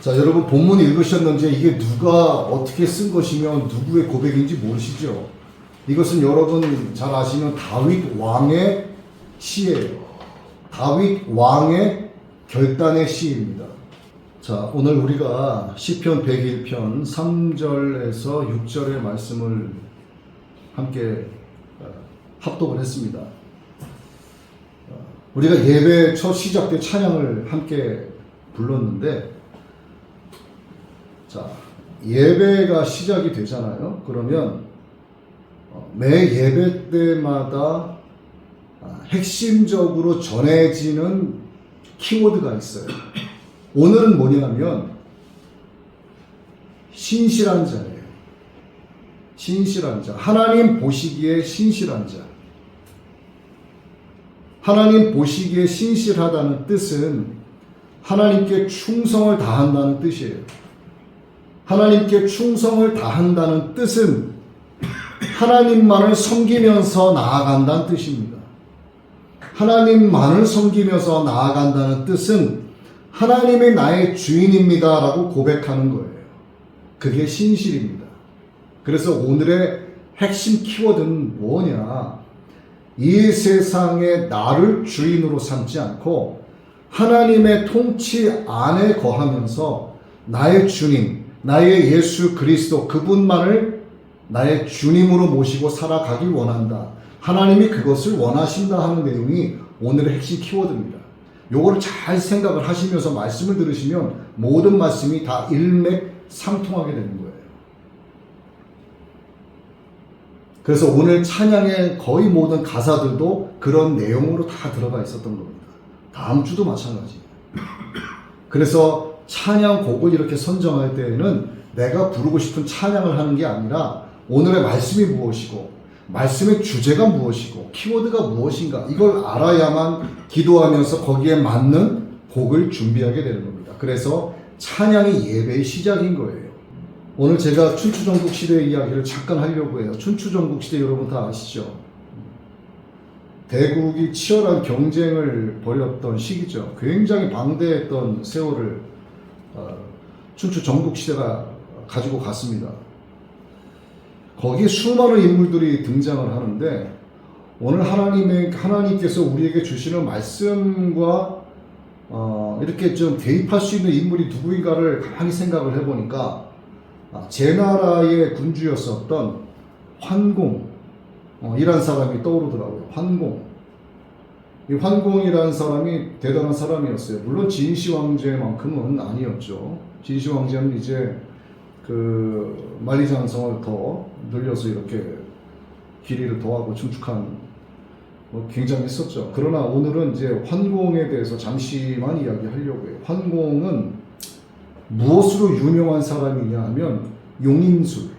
자, 여러분 본문 읽으셨는지 이게 누가 어떻게 쓴 것이며 누구의 고백인지 모르시죠? 이것은 여러분 잘 아시는 다윗 왕의 시예요. 다윗 왕의 결단의 시입니다. 자, 오늘 우리가 시편 101편 3절에서 6절의 말씀을 함께 합독을 했습니다. 우리가 예배 첫 시작 때 찬양을 함께 불렀는데, 자, 예배가 시작이 되잖아요. 그러면 매 예배 때마다 핵심적으로 전해지는 키워드가 있어요. 오늘은 뭐냐면 신실한 자예요. 신실한 자. 하나님 보시기에 신실한 자. 하나님 보시기에 신실하다는 뜻은 하나님께 충성을 다한다는 뜻이에요. 하나님께 충성을 다한다는 뜻은 하나님만을 섬기면서 나아간다는 뜻입니다. 하나님만을 섬기면서 나아간다는 뜻은 하나님이 나의 주인입니다 라고 고백하는 거예요. 그게 신실입니다. 그래서 오늘의 핵심 키워드는 뭐냐? 이 세상에 나를 주인으로 삼지 않고 하나님의 통치 안에 거하면서 나의 주님, 나의 예수 그리스도 그분만을 나의 주님으로 모시고 살아가길 원한다. 하나님이 그것을 원하신다 하는 내용이 오늘의 핵심 키워드입니다. 요거를 잘 생각을 하시면서 말씀을 들으시면 모든 말씀이 다 일맥상통하게 되는 거예요. 그래서 오늘 찬양의 거의 모든 가사들도 그런 내용으로 다 들어가 있었던 겁니다. 다음 주도 마찬가지예요. 그래서 찬양곡을 이렇게 선정할 때에는 내가 부르고 싶은 찬양을 하는 게 아니라 오늘의 말씀이 무엇이고 말씀의 주제가 무엇이고 키워드가 무엇인가 이걸 알아야만 기도하면서 거기에 맞는 곡을 준비하게 되는 겁니다. 그래서 찬양이 예배의 시작인 거예요. 오늘 제가 춘추전국 시대의 이야기를 잠깐 하려고 해요. 춘추전국 시대 여러분 다 아시죠? 대국이 치열한 경쟁을 벌였던 시기죠. 굉장히 방대했던 세월을 춘추전국 시대가 가지고 갔습니다. 거기에 수많은 인물들이 등장을 하는데 오늘 하나님께서 우리에게 주시는 말씀과 이렇게 좀 대입할 수 있는 인물이 누구인가를 가만히 생각을 해보니까 제나라의 군주였었던 환공이라는 사람이 떠오르더라고요. 이 환공이라는 사람이 대단한 사람이었어요. 물론 진시 황제만큼은 아니었죠. 진시 황제는 이제 그 만리장성을 더 늘려서 이렇게 길이를 더하고 증축한 굉장했었죠. 그러나 오늘은 이제 환공에 대해서 잠시만 이야기하려고 해요. 환공은 무엇으로 유명한 사람이냐 하면 용인술.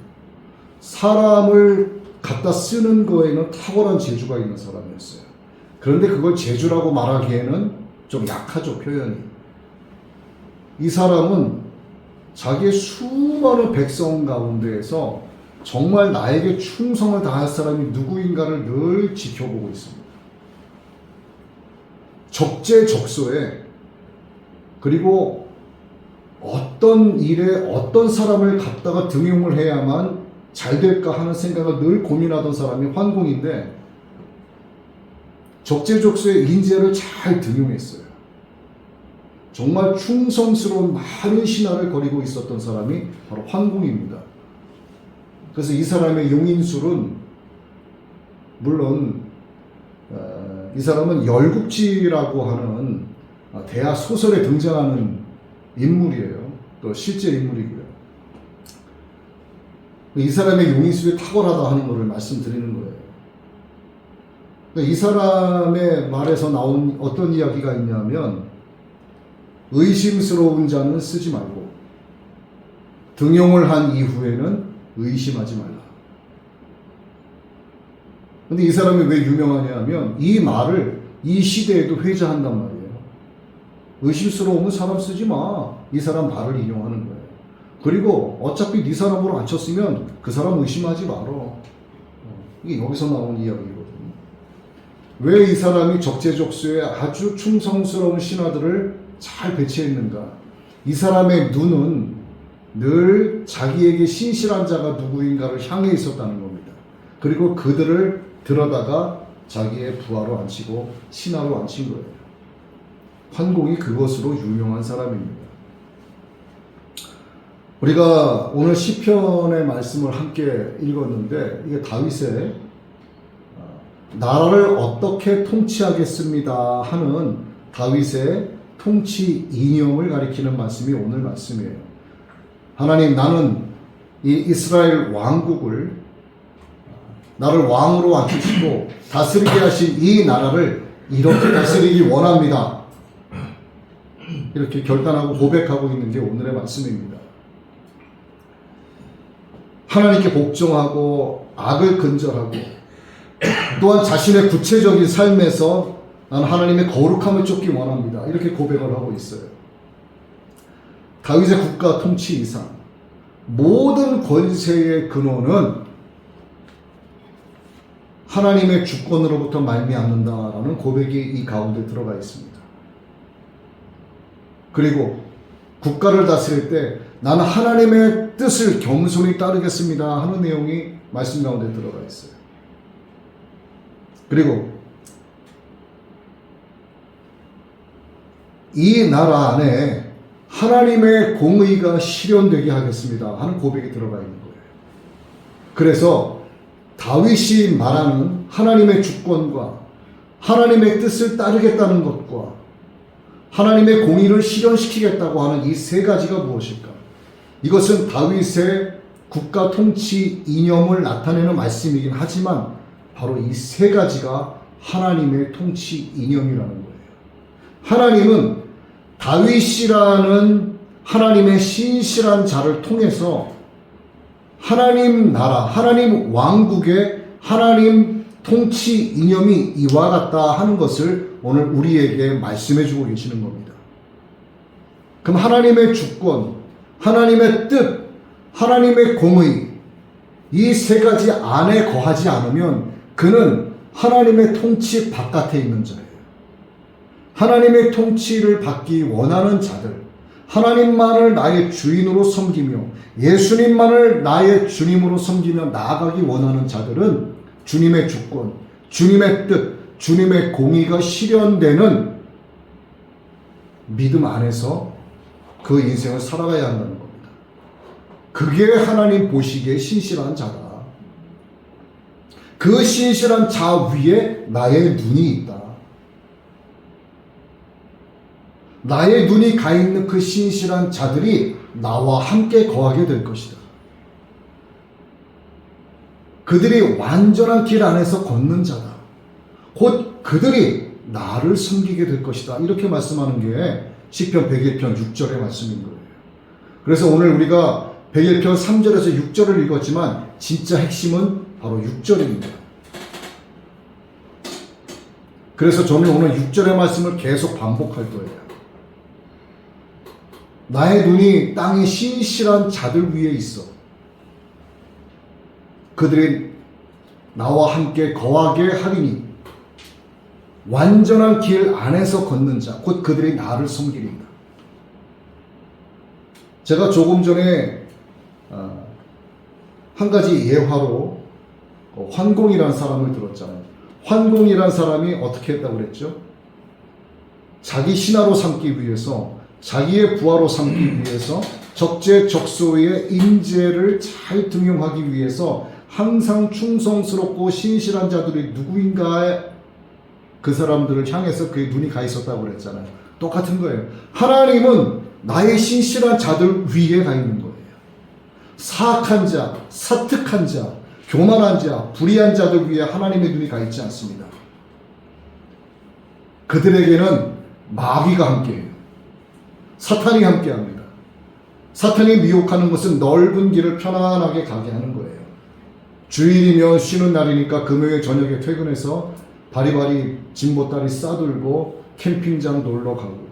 사람을 갖다 쓰는 거에는 탁월한 재주가 있는 사람이었어요. 그런데 그걸 재주라고 말하기에는 좀 약하죠, 표현이. 이 사람은 자기의 수많은 백성 가운데에서 정말 나에게 충성을 다할 사람이 누구인가를 늘 지켜보고 있습니다. 적재적소에 그리고 어떤 일에 어떤 사람을 갖다가 등용을 해야만 잘 될까 하는 생각을 늘 고민하던 사람이 환공인데 적재적소에 인재를 잘 등용했어요. 정말 충성스러운 많은 신하를 거리고 있었던 사람이 바로 환공입니다. 그래서 이 사람의 용인술은 물론 이 사람은 열국지라고 하는 대하 소설에 등장하는 인물이에요. 또 실제 인물이고요. 이 사람의 용인술이 탁월하다 하는 것을 말씀드리는 거예요. 이 사람의 말에서 나온 어떤 이야기가 있냐면 의심스러운 자는 쓰지 말고 등용을 한 이후에는 의심하지 말라. 근데 이 사람이 왜 유명하냐 하면 이 말을 이 시대에도 회자한단 말이에요. 의심스러우면 사람 쓰지 마. 이 사람 말을 인용하는 거예요. 그리고 어차피 네 사람으로 안 쳤으면 그 사람 의심하지 말어. 이게 여기서 나온 이야기거든요. 왜 이 사람이 적재적소에 아주 충성스러운 신하들을 잘 배치했는가? 이 사람의 눈은 늘 자기에게 신실한 자가 누구인가를 향해 있었다는 겁니다. 그리고 그들을 들여다가 자기의 부하로 앉히고 신하로 앉힌 거예요. 환공이 그것으로 유명한 사람입니다. 우리가 오늘 시편의 말씀을 함께 읽었는데 이게 다윗의 나라를 어떻게 통치하겠습니다 하는 다윗의 통치 이념을 가리키는 말씀이 오늘 말씀이에요. 하나님, 나는 이 이스라엘 왕국을 나를 왕으로 앉히시고 다스리게 하신 이 나라를 이렇게 다스리기 원합니다. 이렇게 결단하고 고백하고 있는 게 오늘의 말씀입니다. 하나님께 복종하고 악을 근절하고 또한 자신의 구체적인 삶에서 나는 하나님의 거룩함을 쫓기 원합니다. 이렇게 고백을 하고 있어요. 다윗의 국가 통치 이상 모든 권세의 근원은 하나님의 주권으로부터 말미암는다라는 고백이 이 가운데 들어가 있습니다. 그리고 국가를 다스릴 때 나는 하나님의 뜻을 겸손히 따르겠습니다 하는 내용이 말씀 가운데 들어가 있어요. 그리고 이 나라 안에 하나님의 공의가 실현되게 하겠습니다 하는 고백이 들어가 있는 거예요. 그래서 다윗이 말하는 하나님의 주권과 하나님의 뜻을 따르겠다는 것과 하나님의 공의를 실현시키겠다고 하는 이 세 가지가 무엇일까? 이것은 다윗의 국가 통치 이념을 나타내는 말씀이긴 하지만 바로 이 세 가지가 하나님의 통치 이념이라는 거예요. 하나님은 다윗이라는 하나님의 신실한 자를 통해서 하나님 나라, 하나님 왕국의 하나님 통치 이념이 이와 같다 하는 것을 오늘 우리에게 말씀해 주고 계시는 겁니다. 그럼 하나님의 주권, 하나님의 뜻, 하나님의 공의 이 세 가지 안에 거하지 않으면 그는 하나님의 통치 바깥에 있는 자예요. 하나님의 통치를 받기 원하는 자들, 하나님만을 나의 주인으로 섬기며 예수님만을 나의 주님으로 섬기며 나아가기 원하는 자들은 주님의 주권, 주님의 뜻, 주님의 공의가 실현되는 믿음 안에서 그 인생을 살아가야 한다는 겁니다. 그게 하나님 보시기에 신실한 자다. 그 신실한 자 위에 나의 눈이 있다. 나의 눈이 가 있는 그 신실한 자들이 나와 함께 거하게 될 것이다. 그들이 완전한 길 안에서 걷는 자다. 곧 그들이 나를 섬기게 될 것이다. 이렇게 말씀하는 게 시편 101편 6절의 말씀인 거예요. 그래서 오늘 우리가 101편 3절에서 6절을 읽었지만 진짜 핵심은 바로 6절입니다. 그래서 저는 오늘 6절의 말씀을 계속 반복할 거예요. 나의 눈이 땅의 신실한 자들 위에 있어. 그들이 나와 함께 거하게 하리니 완전한 길 안에서 걷는 자, 곧 그들이 나를 섬기리이다. 제가 조금 전에 한 가지 예화로 환공이라는 사람을 들었잖아요. 환공이라는 사람이 어떻게 했다고 그랬죠? 자기 신하로 삼기 위해서, 자기의 부하로 삼기 위해서, 적재적소의 인재를 잘 등용하기 위해서 항상 충성스럽고 신실한 자들이 누구인가에 그 사람들을 향해서 그의 눈이 가 있었다고 그랬잖아요. 똑같은 거예요. 하나님은 나의 신실한 자들 위에 가 있는 거예요. 사악한 자, 사특한 자, 교만한 자, 불의한 자들 위에 하나님의 눈이 가 있지 않습니다. 그들에게는 마귀가 함께해요. 사탄이 함께합니다. 사탄이 미혹하는 것은 넓은 길을 편안하게 가게 하는 거예요. 주일이면 쉬는 날이니까 금요일 저녁에 퇴근해서 바리바리 짐보따리 싸들고 캠핑장 놀러 가고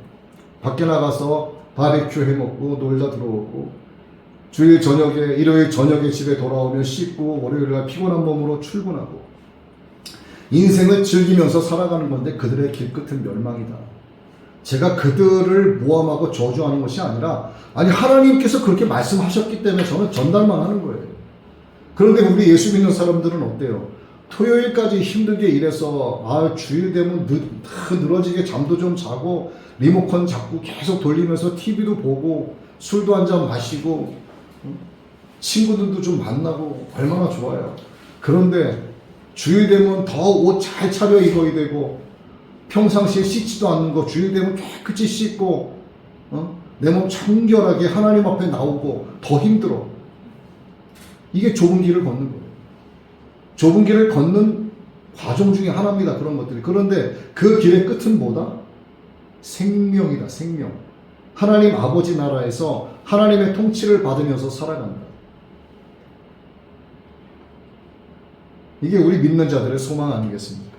밖에 나가서 바베큐 해먹고 놀다 들어오고 주일 저녁에 일요일 저녁에 집에 돌아오면 씻고 월요일날 피곤한 몸으로 출근하고 인생을 즐기면서 살아가는 건데 그들의 길 끝은 멸망이다. 제가 그들을 모함하고 저주하는 것이 아니라, 아니 하나님께서 그렇게 말씀하셨기 때문에 저는 전달만 하는 거예요. 그런데 우리 예수 믿는 사람들은 어때요? 토요일까지 힘들게 일해서 주일 되면 늘어지게 잠도 좀 자고 리모컨 잡고 계속 돌리면서 TV도 보고 술도 한잔 마시고 친구들도 좀 만나고 얼마나 좋아요. 그런데 주일 되면 더 옷 잘 차려 입어야 되고, 평상시에 씻지도 않는 거 주일 되면 깨끗이 씻고 내 몸 청결하게 하나님 앞에 나오고 더 힘들어. 이게 좁은 길을 걷는 거예요. 좁은 길을 걷는 과정 중에 하나입니다. 그런 것들이. 그런데 그 길의 끝은 뭐다? 생명이다. 생명. 하나님 아버지 나라에서 하나님의 통치를 받으면서 살아간다. 이게 우리 믿는 자들의 소망 아니겠습니까?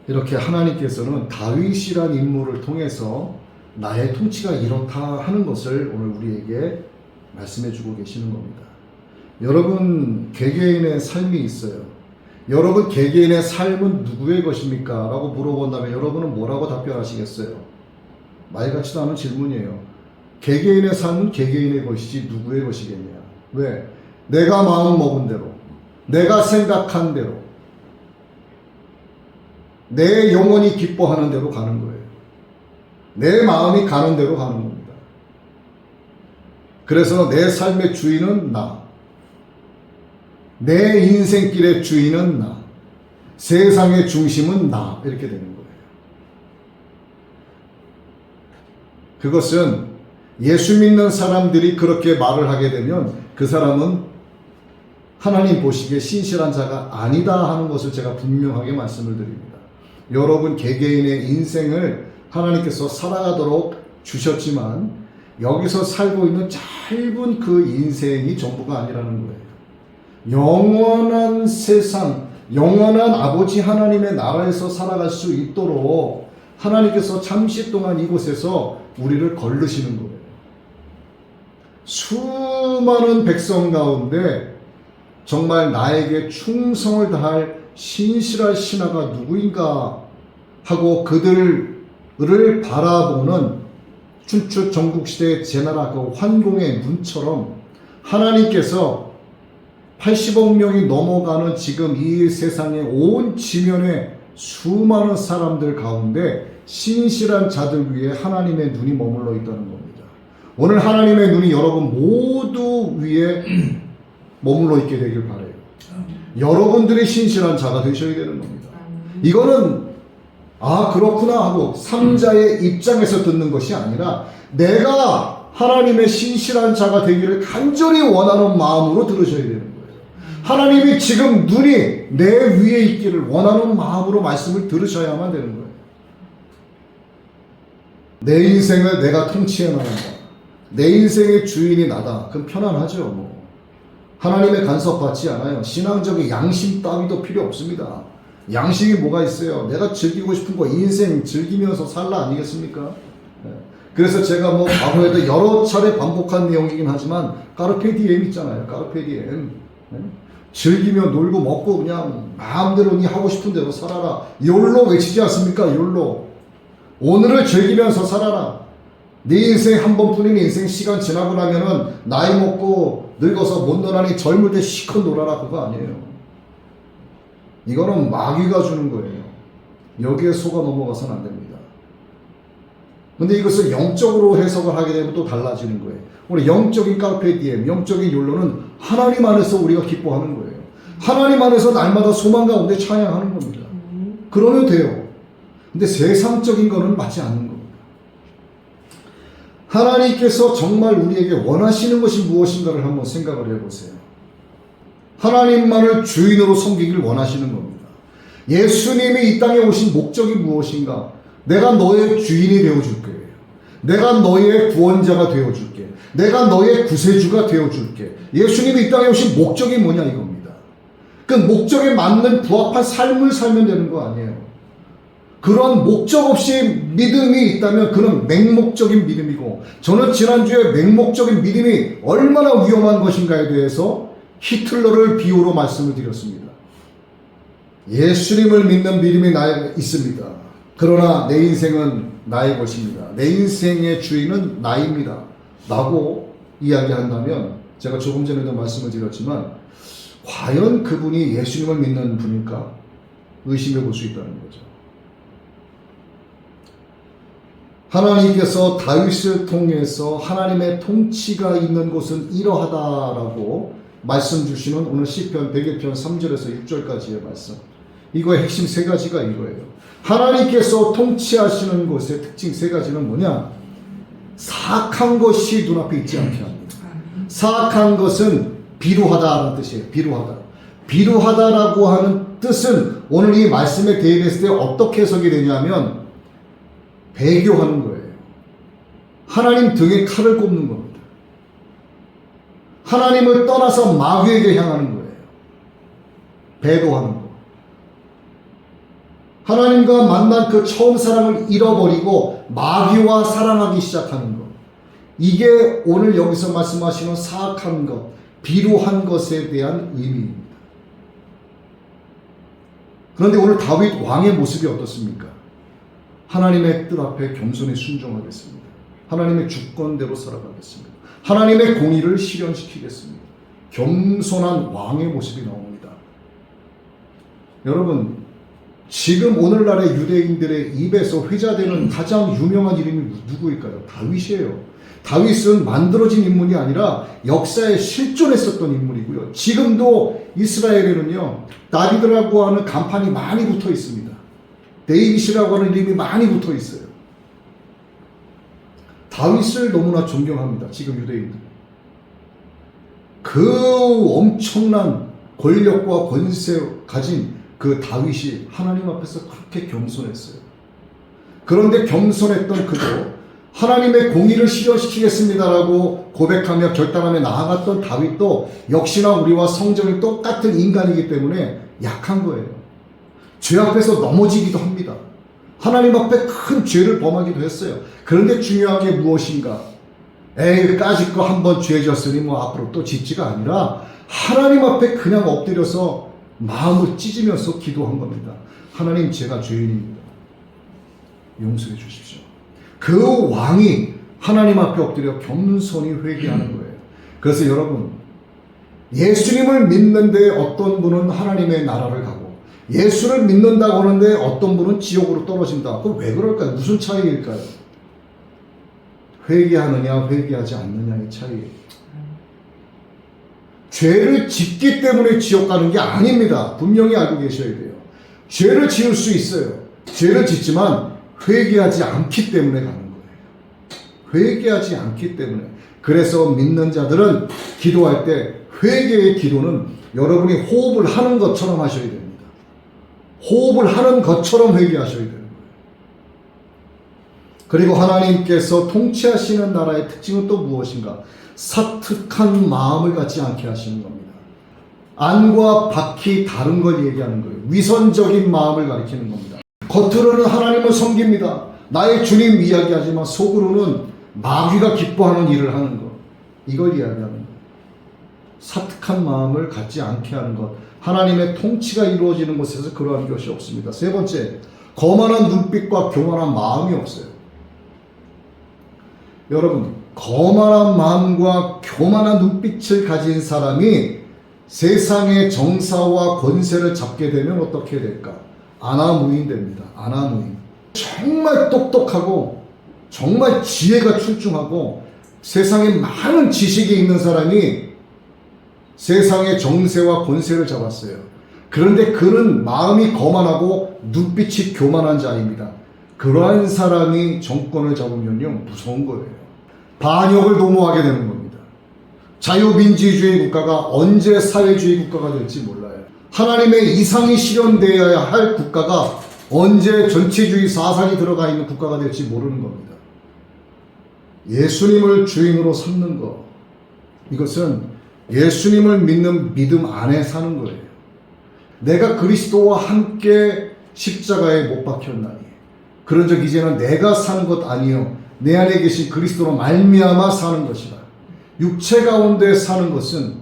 이렇게 하나님께서는 다윗이란 인물을 통해서 나의 통치가 이렇다 하는 것을 오늘 우리에게 말씀해 주고 계시는 겁니다. 여러분 개개인의 삶이 있어요. 여러분 개개인의 삶은 누구의 것입니까? 라고 물어본다면 여러분은 뭐라고 답변하시겠어요? 말 같지도 않은 질문이에요. 개개인의 삶은 개개인의 것이지 누구의 것이겠냐? 왜? 내가 마음 먹은 대로, 내가 생각한 대로, 내 영혼이 기뻐하는 대로 가는 거예요. 내 마음이 가는 대로 가는 겁니다. 그래서 내 삶의 주인은 나, 내 인생길의 주인은 나, 세상의 중심은 나, 이렇게 되는 거예요. 그것은 예수 믿는 사람들이 그렇게 말을 하게 되면 그 사람은 하나님 보시기에 신실한 자가 아니다 하는 것을 제가 분명하게 말씀을 드립니다. 여러분 개개인의 인생을 하나님께서 살아가도록 주셨지만 여기서 살고 있는 짧은 그 인생이 전부가 아니라는 거예요. 영원한 세상, 영원한 아버지 하나님의 나라에서 살아갈 수 있도록 하나님께서 잠시 동안 이곳에서 우리를 거르시는 거예요. 수많은 백성 가운데 정말 나에게 충성을 다할 신실한 신하가 누구인가 하고 그들을 바라보는 춘추 전국시대의 제나라 그 환공의 눈처럼 하나님께서 80억 명이 넘어가는 지금 이 세상의 온 지면에 수많은 사람들 가운데 신실한 자들 위에 하나님의 눈이 머물러 있다는 겁니다. 오늘 하나님의 눈이 여러분 모두 위에 머물러 있게 되길 바라요. 여러분들이 신실한 자가 되셔야 되는 겁니다. 이거는 그렇구나 하고 삼자의 입장에서 듣는 것이 아니라 내가 하나님의 신실한 자가 되기를 간절히 원하는 마음으로 들으셔야 되는 거예요. 하나님이 지금 눈이 내 위에 있기를 원하는 마음으로 말씀을 들으셔야만 되는 거예요. 내 인생을 내가 통치해 나간다. 내 인생의 주인이 나다. 그럼 편안하죠. 하나님의 간섭 받지 않아요. 신앙적인 양심 따위도 필요 없습니다. 양심이 뭐가 있어요? 내가 즐기고 싶은 거 인생 즐기면서 살라 아니겠습니까? 그래서 제가 과거에도 여러 차례 반복한 내용이긴 하지만 까르페 디엠 있잖아요. 까르페 디엠. 즐기며 놀고 먹고 그냥 마음대로 니 하고 싶은 대로 살아라. 욜로 외치지 않습니까? 욜로. 오늘을 즐기면서 살아라. 네 인생 한 번뿐인 인생 시간 지나고 나면은 나이 먹고 늙어서 못 놀아니 젊을 때 시컷 놀아라 그거 아니에요. 이거는 마귀가 주는 거예요. 여기에 속아 넘어가서는 안 됩니다. 근데 이것을 영적으로 해석을 하게 되면 또 달라지는 거예요. 오늘 영적인 카르페 디엠, 영적인 욜로는 하나님 안에서 우리가 기뻐하는 거예요. 하나님 안에서 날마다 소망 가운데 찬양하는 겁니다. 그러면 돼요. 근데 세상적인 거는 맞지 않는 겁니다. 하나님께서 정말 우리에게 원하시는 것이 무엇인가를 한번 생각을 해보세요. 하나님만을 주인으로 섬기길 원하시는 겁니다. 예수님이 이 땅에 오신 목적이 무엇인가? 내가 너의 주인이 되어줄게. 내가 너의 구원자가 되어줄게. 내가 너의 구세주가 되어줄게. 예수님이 이 땅에 오신 목적이 뭐냐 이겁니다. 그 목적에 맞는 부합한 삶을 살면 되는 거 아니에요. 그런 목적 없이 믿음이 있다면 그는 맹목적인 믿음이고, 저는 지난주에 맹목적인 믿음이 얼마나 위험한 것인가에 대해서 히틀러를 비유로 말씀을 드렸습니다. 예수님을 믿는 믿음이 나에 있습니다. 그러나 내 인생은 나의 것입니다. 내 인생의 주인은 나입니다. 라고 이야기한다면 제가 조금 전에도 말씀을 드렸지만 과연 그분이 예수님을 믿는 분일까? 의심해 볼 수 있다는 거죠. 하나님께서 다윗을 통해서 하나님의 통치가 있는 곳은 이러하다라고 말씀 주시는 오늘 시편 100편 3절에서 6절까지의 말씀. 이거의 핵심 세 가지가 이거예요. 하나님께서 통치하시는 것의 특징 세 가지는 뭐냐? 사악한 것이 눈앞에 있지 않게 합니다. 사악한 것은 비루하다라는 뜻이에요. 비루하다. 비루하다라고 하는 뜻은 오늘 이 말씀에 대입했을 때 어떻게 해석이 되냐면 배교하는 거예요. 하나님 등에 칼을 꼽는 겁니다. 하나님을 떠나서 마귀에게 향하는 거예요. 배도하는 거. 하나님과 만난 그 처음 사랑을 잃어버리고 마귀와 사랑하기 시작하는 것. 이게 오늘 여기서 말씀하시는 사악한 것, 비루한 것에 대한 의미입니다. 그런데 오늘 다윗 왕의 모습이 어떻습니까? 하나님의 뜻 앞에 겸손히 순종하겠습니다. 하나님의 주권대로 살아가겠습니다. 하나님의 공의를 실현시키겠습니다. 겸손한 왕의 모습이 나옵니다. 여러분, 지금 오늘날의 유대인들의 입에서 회자되는 가장 유명한 이름이 누구일까요? 다윗이에요. 다윗은 만들어진 인물이 아니라 역사에 실존했었던 인물이고요. 지금도 이스라엘에는요, 다비드라고 하는 간판이 많이 붙어 있습니다. 데이빗이라고 하는 이름이 많이 붙어 있어요. 다윗을 너무나 존경합니다. 지금 유대인들. 그 엄청난 권력과 권세 가진 그 다윗이 하나님 앞에서 그렇게 겸손했어요. 그런데 겸손했던 그도 하나님의 공의를 실현시키겠습니다라고 고백하며 결단하며 나아갔던 다윗도 역시나 우리와 성정이 똑같은 인간이기 때문에 약한 거예요. 죄 앞에서 넘어지기도 합니다. 하나님 앞에 큰 죄를 범하기도 했어요. 그런데 중요한 게 무엇인가? 에이, 까짓 거 한번 죄 졌으니 뭐 앞으로 또 짓지가 아니라 하나님 앞에 그냥 엎드려서 마음을 찢으면서 기도한 겁니다. 하나님, 제가 죄인입니다. 용서해 주십시오. 그 왕이 하나님 앞에 엎드려 겸손히 회개하는 거예요. 그래서 여러분, 예수님을 믿는데 어떤 분은 하나님의 나라를 가고 예수를 믿는다고 하는데 어떤 분은 지옥으로 떨어진다. 그럼 왜 그럴까요? 무슨 차이일까요? 회개하느냐 회개하지 않느냐의 차이예요. 죄를 짓기 때문에 지옥 가는 게 아닙니다. 분명히 알고 계셔야 돼요. 죄를 지을 수 있어요. 죄를 짓지만 회개하지 않기 때문에 가는 거예요. 회개하지 않기 때문에. 그래서 믿는 자들은 기도할 때 회개의 기도는 여러분이 호흡을 하는 것처럼 하셔야 됩니다. 호흡을 하는 것처럼 회개하셔야 되는 거예요. 그리고 하나님께서 통치하시는 나라의 특징은 또 무엇인가? 사특한 마음을 갖지 않게 하시는 겁니다. 안과 밖이 다른 걸 얘기하는 거예요. 위선적인 마음을 가리키는 겁니다. 겉으로는 하나님을 섬깁니다. 나의 주님 이야기하지만 속으로는 마귀가 기뻐하는 일을 하는 것. 이걸 이야기하는 거예요. 사특한 마음을 갖지 않게 하는 것. 하나님의 통치가 이루어지는 곳에서 그러한 것이 없습니다. 세 번째, 거만한 눈빛과 교만한 마음이 없어요. 여러분, 거만한 마음과 교만한 눈빛을 가진 사람이 세상의 정사와 권세를 잡게 되면 어떻게 될까? 아나무인 됩니다. 아나무인. 정말 똑똑하고 정말 지혜가 출중하고 세상에 많은 지식이 있는 사람이 세상의 정세와 권세를 잡았어요. 그런데 그는 마음이 거만하고 눈빛이 교만한 자입니다. 그러한 사람이 정권을 잡으면요, 무서운 거예요. 반역을 도모하게 되는 겁니다. 자유민주주의 국가가 언제 사회주의 국가가 될지 몰라요. 하나님의 이상이 실현되어야 할 국가가 언제 전체주의 사상이 들어가 있는 국가가 될지 모르는 겁니다. 예수님을 주인으로 삼는 것, 이것은 예수님을 믿는 믿음 안에 사는 거예요. 내가 그리스도와 함께 십자가에 못 박혔나니 그런 적 이제는 내가 사는 것 아니요 내 안에 계신 그리스도로 말미암아 사는 것이다. 육체 가운데 사는 것은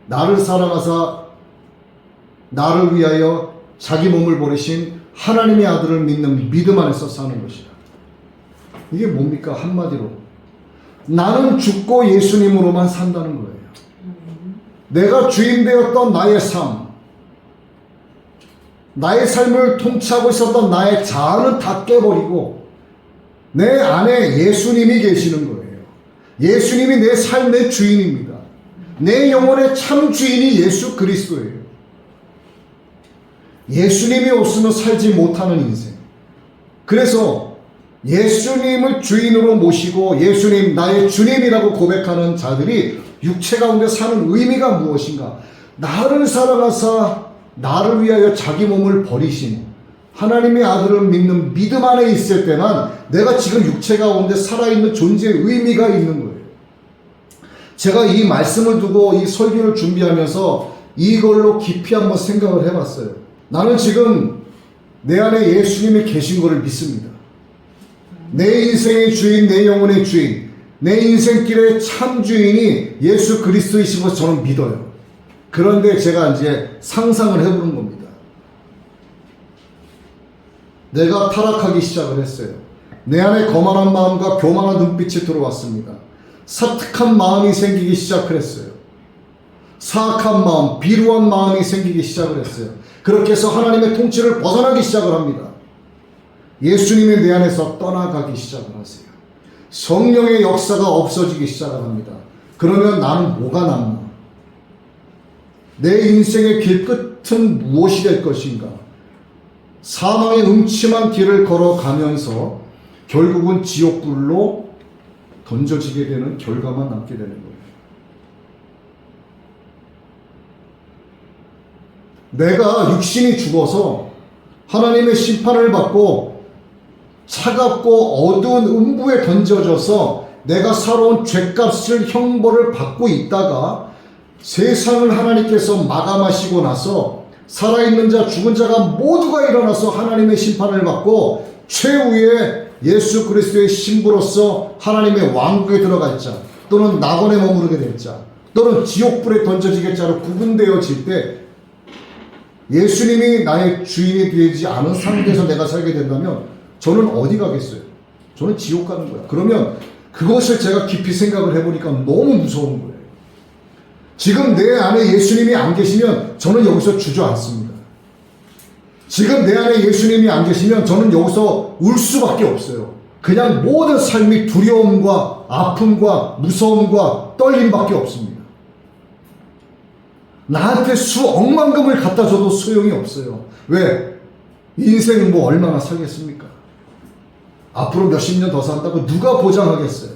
나를 사랑하사 나를 위하여 자기 몸을 버리신 하나님의 아들을 믿는 믿음 안에서 사는 것이다. 이게 뭡니까? 한마디로 나는 죽고 예수님으로만 산다는 거예요. 내가 주인 되었던 나의 삶, 나의 삶을 통치하고 있었던 나의 자아는 다 깨버리고 내 안에 예수님이 계시는 거예요. 예수님이 내 삶의 주인입니다. 내 영혼의 참 주인이 예수 그리스도예요. 예수님이 없으면 살지 못하는 인생. 그래서 예수님을 주인으로 모시고 예수님 나의 주님이라고 고백하는 자들이 육체 가운데 사는 의미가 무엇인가? 나를 사랑하사 나를 위하여 자기 몸을 버리신 하나님의 아들을 믿는 믿음 안에 있을 때만 내가 지금 육체 가운데 살아있는 존재의 의미가 있는 거예요. 제가 이 말씀을 두고 이 설교를 준비하면서 이걸로 깊이 한번 생각을 해봤어요. 나는 지금 내 안에 예수님이 계신 것을 믿습니다. 내 인생의 주인, 내 영혼의 주인, 내 인생길의 참 주인이 예수 그리스도이신 것을 저는 믿어요. 그런데 제가 이제 상상을 해보는 겁니다. 내가 타락하기 시작을 했어요. 내 안에 거만한 마음과 교만한 눈빛이 들어왔습니다. 사특한 마음이 생기기 시작을 했어요. 사악한 마음, 비루한 마음이 생기기 시작을 했어요. 그렇게 해서 하나님의 통치를 벗어나기 시작을 합니다. 예수님이 내 안에서 떠나가기 시작을 하세요. 성령의 역사가 없어지기 시작을 합니다. 그러면 나는 뭐가 남나? 내 인생의 길 끝은 무엇이 될 것인가? 사망의 음침한 길을 걸어가면서 결국은 지옥불로 던져지게 되는 결과만 남게 되는 거예요. 내가 육신이 죽어서 하나님의 심판을 받고 차갑고 어두운 음부에 던져져서 내가 살아온 죄값을 형벌을 받고 있다가 세상을 하나님께서 마감하시고 나서 살아있는 자 죽은 자가 모두가 일어나서 하나님의 심판을 받고 최후의 예수 그리스도의 신부로서 하나님의 왕국에 들어갈 자 또는 낙원에 머무르게 될 자 또는 지옥불에 던져지게 자로 구분되어질 때 예수님이 나의 주인이 되지 않은 상태에서 내가 살게 된다면 저는 어디 가겠어요? 저는 지옥 가는 거야. 그러면 그것을 제가 깊이 생각을 해보니까 너무 무서운 거예요. 지금 내 안에 예수님이 안 계시면 저는 여기서 주저앉습니다. 지금 내 안에 예수님이 안 계시면 저는 여기서 울 수밖에 없어요. 그냥 모든 삶이 두려움과 아픔과 무서움과 떨림밖에 없습니다. 나한테 수억만금을 갖다 줘도 소용이 없어요. 왜? 인생은 뭐 얼마나 살겠습니까? 앞으로 몇십 년 더 산다고 누가 보장하겠어요?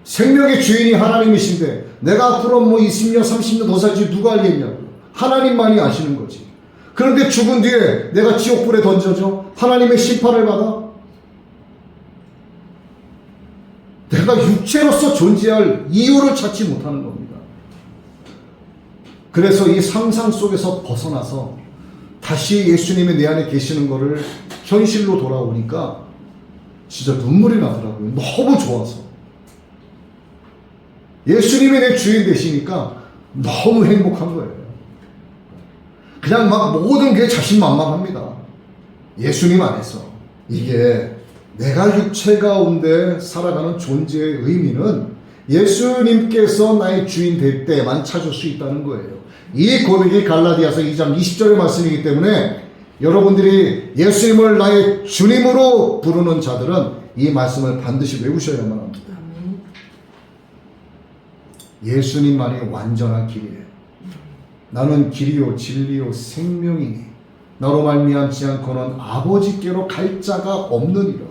생명의 주인이 하나님이신데 내가 앞으로 뭐 20년, 30년 더 살지 누가 알겠냐고요. 하나님만이 아시는 거지. 그런데 죽은 뒤에 내가 지옥불에 던져져? 하나님의 심판을 받아? 내가 육체로서 존재할 이유를 찾지 못하는 겁니다. 그래서 이 상상 속에서 벗어나서 다시 예수님이 내 안에 계시는 것을 현실로 돌아오니까 진짜 눈물이 나더라고요. 너무 좋아서. 예수님이 내 주인 되시니까 너무 행복한 거예요. 그냥 막 모든 게 자신만만합니다. 예수님 안에서. 이게 내가 육체 가운데 살아가는 존재의 의미는 예수님께서 나의 주인 될 때만 찾을 수 있다는 거예요. 이 고백이 갈라디아서 2장 20절의 말씀이기 때문에 여러분들이 예수님을 나의 주님으로 부르는 자들은 이 말씀을 반드시 외우셔야만 합니다. 예수님만이 완전한 길이에요. 나는 길이요 진리요 생명이니 나로 말미암지 않고는 아버지께로 갈 자가 없느니라.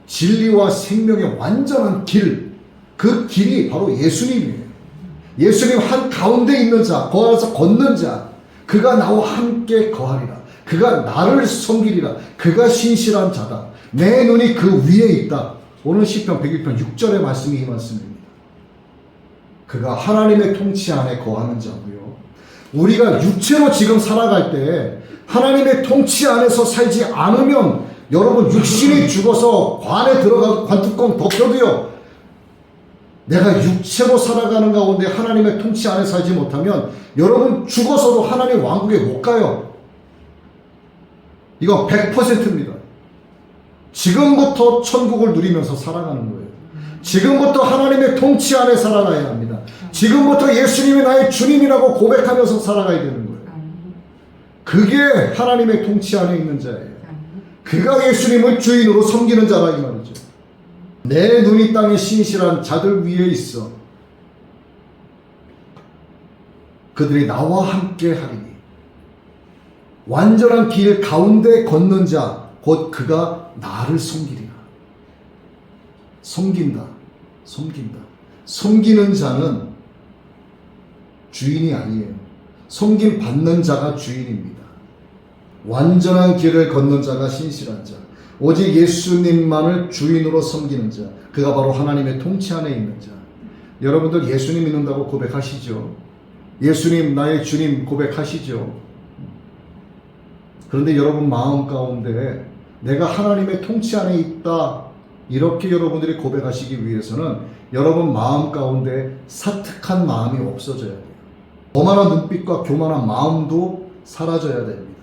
진리와 생명의 완전한 길, 그 길이 바로 예수님이에요. 예수님 한 가운데 있는 자, 거기서 걷는 자, 그가 나와 함께 거하리라. 그가 나를 섬기리라. 그가 신실한 자다. 내 눈이 그 위에 있다. 오늘 시편 101편 6절의 말씀이 이 말씀입니다. 그가 하나님의 통치 안에 거하는 자고요. 우리가 육체로 지금 살아갈 때 하나님의 통치 안에서 살지 않으면 여러분 육신이 죽어서 관에 들어가고 관뚜껑 덮여도요. 내가 육체로 살아가는 가운데 하나님의 통치 안에 살지 못하면 여러분 죽어서도 하나님 왕국에 못 가요. 이거 100%입니다. 지금부터 천국을 누리면서 살아가는 거예요. 지금부터 하나님의 통치 안에 살아가야 합니다. 지금부터 예수님이 나의 주님이라고 고백하면서 살아가야 되는 거예요. 그게 하나님의 통치 안에 있는 자예요. 그가 예수님을 주인으로 섬기는 자라 이 말이죠. 내 눈이 땅에 신실한 자들 위에 있어 그들이 나와 함께 하리니 완전한 길 가운데 걷는 자 곧 그가 나를 섬기리라. 섬긴다. 섬기는 자는 주인이 아니에요. 섬김 받는 자가 주인입니다. 완전한 길을 걷는 자가 신실한 자, 오직 예수님만을 주인으로 섬기는 자, 그가 바로 하나님의 통치 안에 있는 자. 여러분들 예수님 믿는다고 고백하시죠? 예수님 나의 주님 고백하시죠? 그런데 여러분 마음 가운데 내가 하나님의 통치 안에 있다 이렇게 여러분들이 고백하시기 위해서는 여러분 마음 가운데 사특한 마음이 없어져야 돼요. 거만한 눈빛과 교만한 마음도 사라져야 됩니다.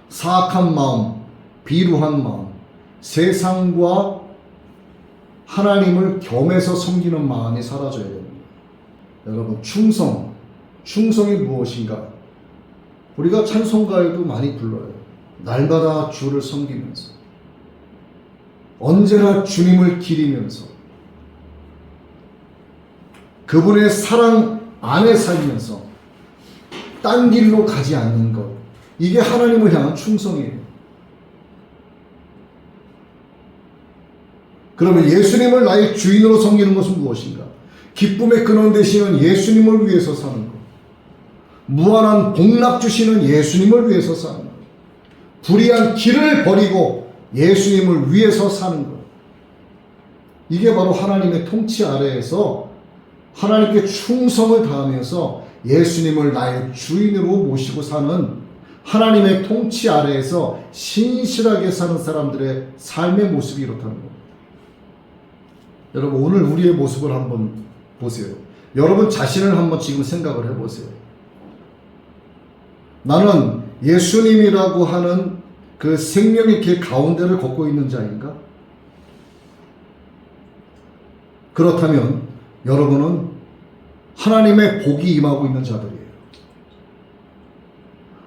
사악한 마음, 비루한 마음, 세상과 하나님을 겸해서 섬기는 마음이 사라져야 됩니다. 여러분 충성이 무엇인가? 우리가 찬송가에도 많이 불러요. 날마다 주를 섬기면서 언제나 주님을 기리면서 그분의 사랑 안에 살면서 딴 길로 가지 않는 것, 이게 하나님을 향한 충성이에요. 그러면 예수님을 나의 주인으로 섬기는 것은 무엇인가? 기쁨의 근원 되시는 예수님을 위해서 사는 것, 무한한 복락 주시는 예수님을 위해서 사는 것, 불의한 길을 버리고 예수님을 위해서 사는 것, 이게 바로 하나님의 통치 아래에서 하나님께 충성을 다하면서 예수님을 나의 주인으로 모시고 사는 하나님의 통치 아래에서 신실하게 사는 사람들의 삶의 모습이 이렇다는 겁니다. 여러분 오늘 우리의 모습을 한번 보세요. 여러분 자신을 한번 지금 생각을 해보세요. 나는 예수님이라고 하는 그 생명의 길 가운데를 걷고 있는 자인가? 그렇다면 여러분은 하나님의 복이 임하고 있는 자들이에요.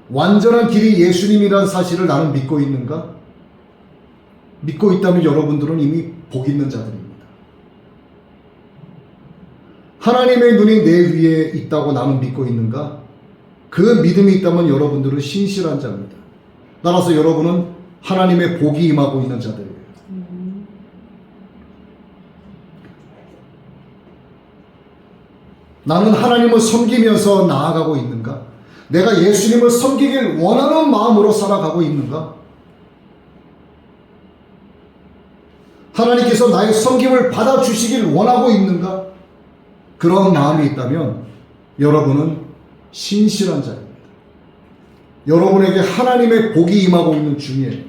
완전한 길이 예수님이라는 사실을 나는 믿고 있는가? 믿고 있다면 여러분들은 이미 복 있는 자들입니다. 하나님의 눈이 내 위에 있다고 나는 믿고 있는가? 그 믿음이 있다면 여러분들은 신실한 자입니다. 따라서 여러분은 하나님의 복이 임하고 있는 자들이에요. 나는 하나님을 섬기면서 나아가고 있는가? 내가 예수님을 섬기길 원하는 마음으로 살아가고 있는가? 하나님께서 나의 섬김을 받아주시길 원하고 있는가? 그런 마음이 있다면 여러분은 신실한 자입니다. 여러분에게 하나님의 복이 임하고 있는 중에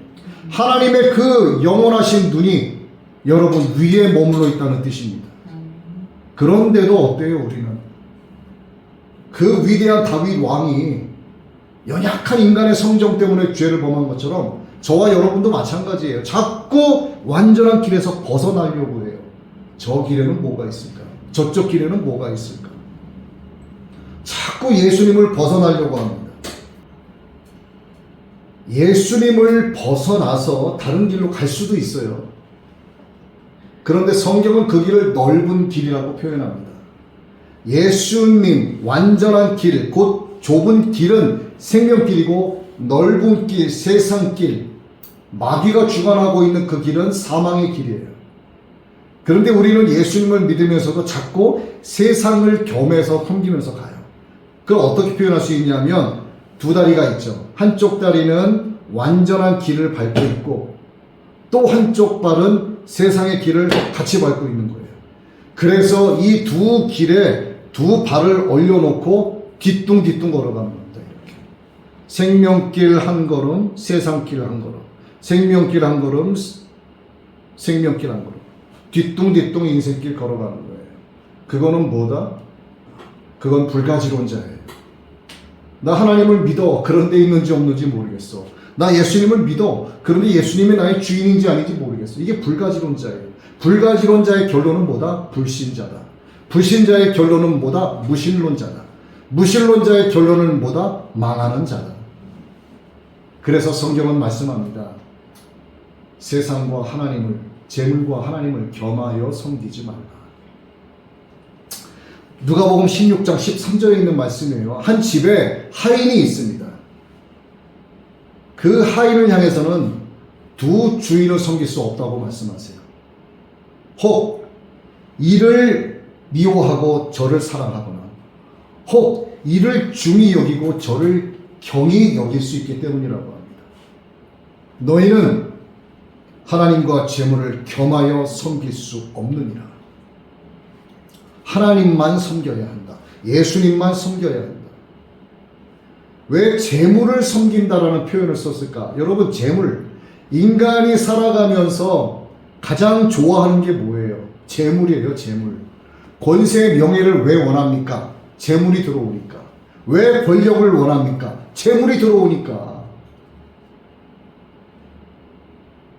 하나님의 그 영원하신 눈이 여러분 위에 머물러 있다는 뜻입니다. 그런데도 어때요 우리는? 그 위대한 다윗 왕이 연약한 인간의 성정 때문에 죄를 범한 것처럼 저와 여러분도 마찬가지예요. 자꾸 완전한 길에서 벗어나려고 해요. 저 길에는 뭐가 있을까? 저쪽 길에는 뭐가 있을까? 자꾸 예수님을 벗어나려고 합니다. 예수님을 벗어나서 다른 길로 갈 수도 있어요. 그런데 성경은 그 길을 넓은 길이라고 표현합니다. 예수님 완전한 길, 곧 좁은 길은 생명길이고 넓은 길, 세상길, 마귀가 주관하고 있는 그 길은 사망의 길이에요. 그런데 우리는 예수님을 믿으면서도 자꾸 세상을 겸해서 섬기면서 가요. 그걸 어떻게 표현할 수 있냐면 두 다리가 있죠. 한쪽 다리는 완전한 길을 밟고 있고 또 한쪽 발은 세상의 길을 같이 밟고 있는 거예요. 그래서 이 두 길에 두 발을 올려놓고 뒤뚱뒤뚱 걸어가는 겁니다. 이렇게 생명길 한 걸음, 세상길 한 걸음, 생명길 한 걸음, 생명길 한 걸음, 뒤뚱뒤뚱 인생길 걸어가는 거예요. 그거는 뭐다? 그건 불가지론자예요. 나 하나님을 믿어. 그런 데 있는지 없는지 모르겠어. 나 예수님을 믿어. 그런데 예수님이 나의 주인인지 아닌지 모르겠어. 이게 불가지론자예요. 불가지론자의 결론은 뭐다? 불신자다. 불신자의 결론은 뭐다? 무신론자다. 무신론자의 결론은 뭐다? 망하는 자다. 그래서 성경은 말씀합니다. 세상과 하나님을, 재물과 하나님을 겸하여 섬기지 말라. 누가복음 16장 13절에 있는 말씀이에요. 한 집에 하인이 있습니다. 그 하인을 향해서는 두 주인을 섬길 수 없다고 말씀하세요. 혹 이를 미워하고 저를 사랑하거나 혹 이를 중히 여기고 저를 경히 여길 수 있기 때문이라고 합니다. 너희는 하나님과 재물을 겸하여 섬길 수 없느니라. 하나님만 섬겨야 한다. 예수님만 섬겨야 한다. 왜 재물을 섬긴다라는 표현을 썼을까? 여러분, 재물, 인간이 살아가면서 가장 좋아하는 게 뭐예요? 재물이에요. 재물. 권세, 명예를 왜 원합니까? 재물이 들어오니까. 왜 권력을 원합니까? 재물이 들어오니까.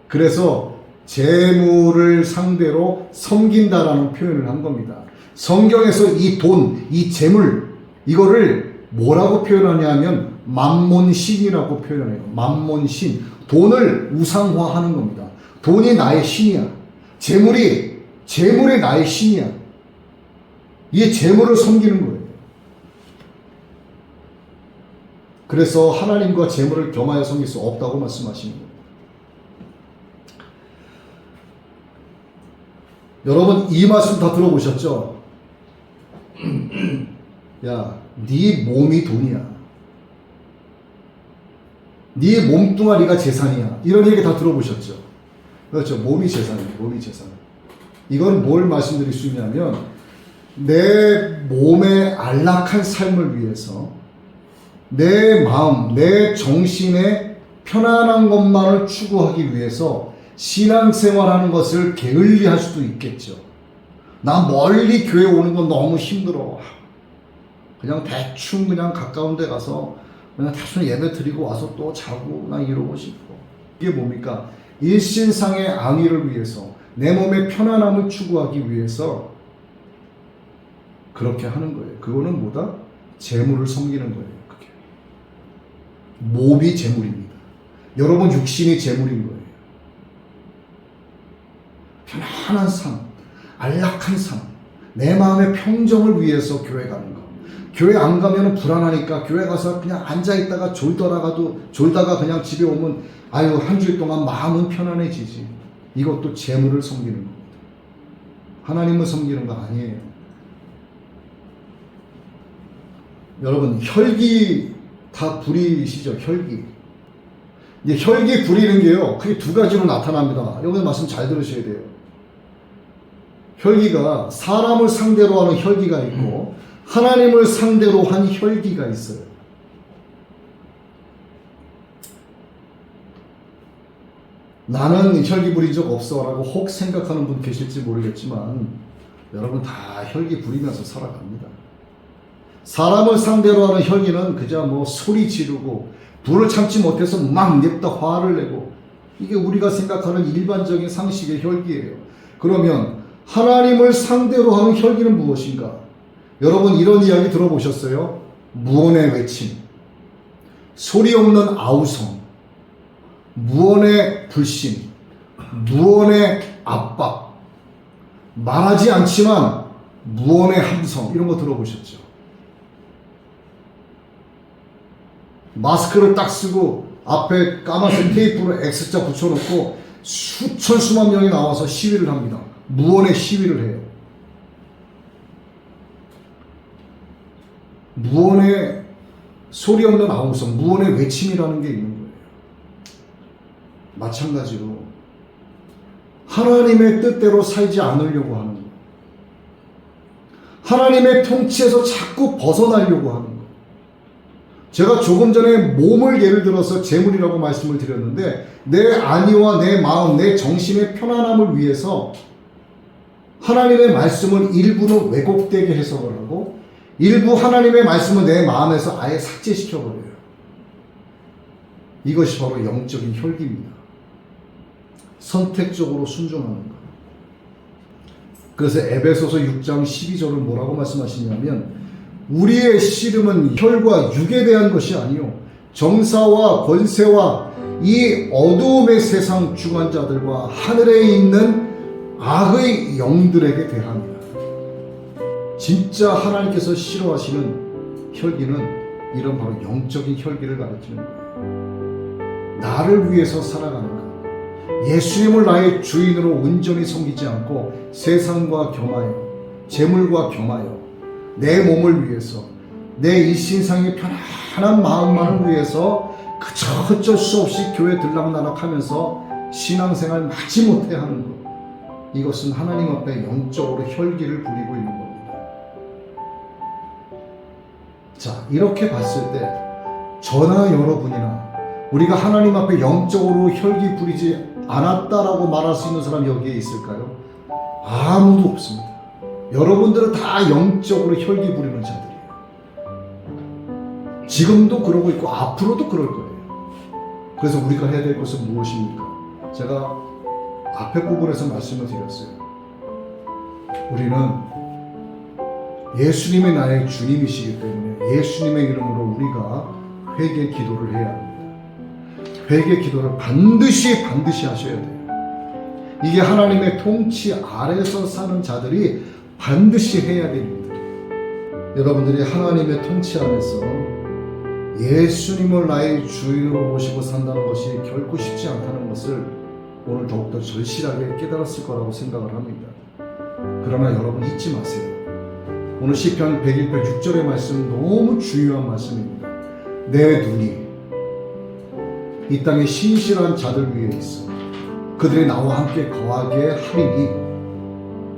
그래서 재물을 상대로 섬긴다라는 표현을 한 겁니다. 성경에서 이 돈, 이 재물, 이거를 뭐라고 표현하냐면 만몬신이라고 표현해요. 만몬신. 돈을 우상화하는 겁니다. 돈이 나의 신이야. 재물이 나의 신이야. 이 재물을 섬기는 거예요. 그래서 하나님과 재물을 겸하여 섬길 수 없다고 말씀하시는 거예요. 여러분, 이 말씀 다 들어보셨죠? 야, 네 몸이 돈이야. 네 몸뚱아리가 재산이야. 이런 얘기 다 들어보셨죠? 그렇죠. 몸이 재산이에요. 몸이 재산. 이건 뭘 말씀드릴 수 있냐면 내 몸의 안락한 삶을 위해서 내 마음, 내 정신의 편안한 것만을 추구하기 위해서 신앙생활하는 것을 게을리할 수도 있겠죠. 나 멀리 교회 오는 건 너무 힘들어. 그냥 대충 그냥 가까운 데 가서 그냥 대충 예배 드리고 와서 또 자고 나 이러고 싶어. 이게 뭡니까? 일신상의 안위를 위해서 내 몸의 편안함을 추구하기 위해서 그렇게 하는 거예요. 그거는 뭐다? 재물을 섬기는 거예요. 그게. 몸이 재물입니다. 여러분 육신이 재물인 거예요. 편안한 삶, 안락한 삶, 내 마음의 평정을 위해서 교회 가는 거. 교회 안 가면 불안하니까 교회 가서 그냥 앉아있다가 졸다가 그냥 집에 오면 아유 한 주일 동안 마음은 편안해지지. 이것도 재물을 섬기는 겁니다. 하나님을 섬기는 거 아니에요. 여러분, 혈기 다 부리시죠? 혈기. 이제 혈기 부리는 게요, 그게 두 가지로 나타납니다. 여기 말씀 잘 들으셔야 돼요. 혈기가 사람을 상대로 하는 혈기가 있고 하나님을 상대로 한 혈기가 있어요. 나는 혈기 부린 적 없어 라고 혹 생각하는 분 계실지 모르겠지만 여러분 다 혈기 부리면서 살아갑니다. 사람을 상대로 하는 혈기는 그저 뭐 소리 지르고 불을 참지 못해서 막 냅다 화를 내고, 이게 우리가 생각하는 일반적인 상식의 혈기예요. 그러면 하나님을 상대로 하는 혈기는 무엇인가? 여러분 이런 이야기 들어보셨어요? 무언의 외침, 소리 없는 아우성, 무언의 불신, 무언의 압박, 말하지 않지만 무언의 함성, 이런 거 들어보셨죠? 마스크를 딱 쓰고 앞에 까만색 테이프로 X자 붙여놓고 수천 수만 명이 나와서 시위를 합니다. 무언의 시위를 해요. 무언의 소리 없는 아우성, 무언의 외침이라는 게 있는 거예요. 마찬가지로 하나님의 뜻대로 살지 않으려고 하는 거예요. 하나님의 통치에서 자꾸 벗어나려고 하는 거예요. 제가 조금 전에 몸을 예를 들어서 재물이라고 말씀을 드렸는데 내 안위와 내 마음, 내 정신의 편안함을 위해서 하나님의 말씀을 일부는 왜곡되게 해석을 하고 일부 하나님의 말씀을 내 마음에서 아예 삭제시켜버려요. 이것이 바로 영적인 혈기입니다. 선택적으로 순종하는 것. 그래서 에베소서 6장 12절을 뭐라고 말씀하시냐면 우리의 씨름은 혈과 육에 대한 것이 아니요 정사와 권세와 이 어두움의 세상 주관자들과 하늘에 있는 악의 영들에게 대함이라. 진짜 하나님께서 싫어하시는 혈기는 이런 바로 영적인 혈기를 가르치는 거예요. 나를 위해서 살아가는 것. 예수님을 나의 주인으로 온전히 섬기지 않고 세상과 겸하여 재물과 겸하여 내 몸을 위해서 내 일신상의 편안한 마음만을 위해서 그저 어쩔 수 없이 교회 들락날락하면서 신앙생활 마지못해 하는 것. 이것은 하나님 앞에 영적으로 혈기를 부리고 있는 겁니다. 자, 이렇게 봤을 때 저나 여러분이나 우리가 하나님 앞에 영적으로 혈기 부리지 않았다라고 말할 수 있는 사람이 여기에 있을까요? 아무도 없습니다. 여러분들은 다 영적으로 혈기 부리는 자들이에요. 지금도 그러고 있고 앞으로도 그럴 거예요. 그래서 우리가 해야 될 것은 무엇입니까? 제가 앞에 부분에서 말씀을 드렸어요. 우리는 예수님이 나의 주님이시기 때문에 예수님의 이름으로 우리가 회개 기도를 해야 합니다. 회개 기도를 반드시 하셔야 돼요. 이게 하나님의 통치 아래서 사는 자들이 반드시 해야 될 일들이에요. 여러분들이 하나님의 통치 안에서 예수님을 나의 주인으로 모시고 산다는 것이 결코 쉽지 않다는 것을 오늘 더욱더 절실하게 깨달았을 거라고 생각을 합니다. 그러나 여러분 잊지 마세요. 오늘 시편 101편 6절의 말씀 너무 중요한 말씀입니다. 내 눈이 이 땅의 신실한 자들 위에 있어 그들이 나와 함께 거하게 하리니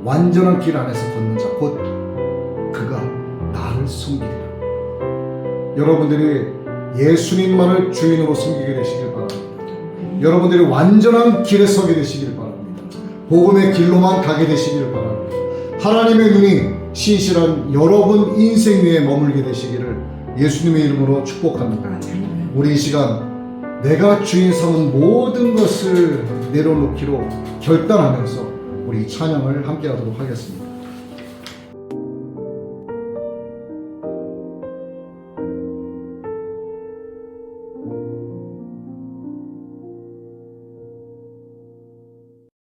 완전한 길 안에서 걷는 자 곧 그가 나를 섬기리라. 여러분들이 예수님만을 주인으로 섬기게 되시길 바랍니다. 여러분들이 완전한 길에 서게 되시길 바랍니다. 복음의 길로만 가게 되시길 바랍니다. 하나님의 눈이 신실한 여러분 인생 위에 머물게 되시기를 예수님의 이름으로 축복합니다. 우리 이 시간 내가 주인 삼은 모든 것을 내려놓기로 결단하면서 우리 찬양을 함께 하도록 하겠습니다.